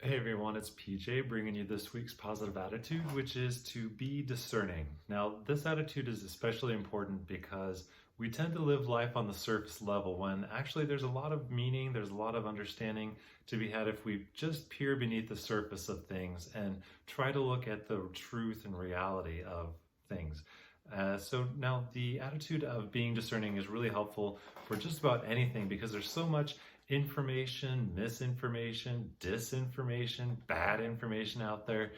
Hey everyone, it's PJ bringing you this week's positive attitude, which is to be discerning. Now, this attitude is especially important because we tend to live life on the surface level when actually there's a lot of meaning, there's a lot of understanding to be had if we just peer beneath the surface of things and try to look at the truth and reality of things. So now the attitude of being discerning is really helpful for just about anything because there's so much information, misinformation, disinformation, bad information out there.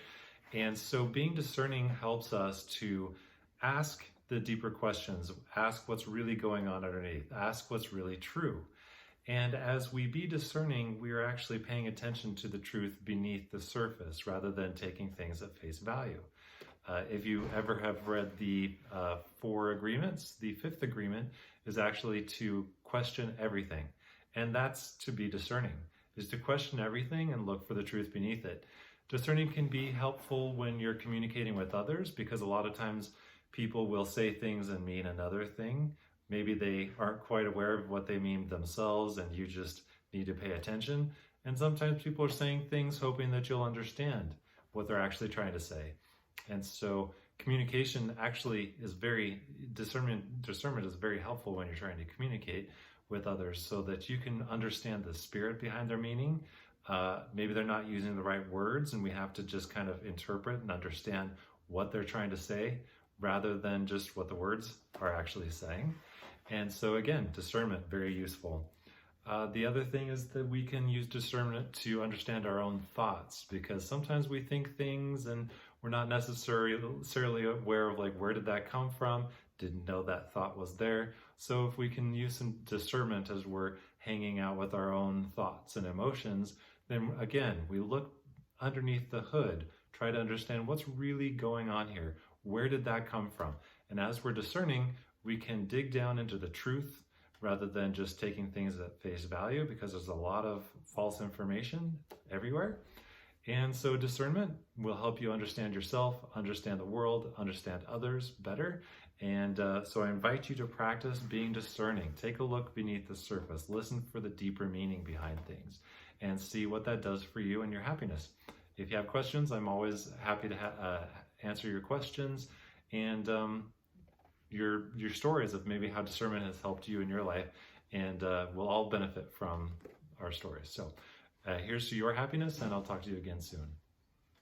And so being discerning helps us to ask the deeper questions, ask what's really going on underneath, ask what's really true. And as we be discerning, we are actually paying attention to the truth beneath the surface rather than taking things at face value. If you ever have read the 4 agreements, the 5th agreement is actually to question everything. And that's to be discerning, is to question everything and look for the truth beneath it. Discerning can be helpful when you're communicating with others because a lot of times people will say things and mean another thing. Maybe they aren't quite aware of what they mean themselves and you just need to pay attention. And sometimes people are saying things hoping that you'll understand what they're actually trying to say. And so communication actually is discernment is very helpful when you're trying to communicate with others so that you can understand the spirit behind their meaning. Maybe they're not using the right words and we have to just kind of interpret and understand what they're trying to say rather than just what the words are actually saying. And so again, discernment, very useful. The other thing is that we can use discernment to understand our own thoughts because sometimes we think things and we're not necessarily aware of where did that come from? Didn't know that thought was there. So if we can use some discernment as we're hanging out with our own thoughts and emotions, then again, we look underneath the hood, try to understand what's really going on here. Where did that come from? And as we're discerning, we can dig down into the truth rather than just taking things at face value because there's a lot of false information everywhere. And so discernment will help you understand yourself, understand the world, understand others better. And so I invite you to practice being discerning. Take a look beneath the surface, listen for the deeper meaning behind things, and see what that does for you and your happiness. If you have questions, I'm always happy to answer your questions and your stories of maybe how discernment has helped you in your life, and we'll all benefit from our stories. So here's to your happiness, and I'll talk to you again soon.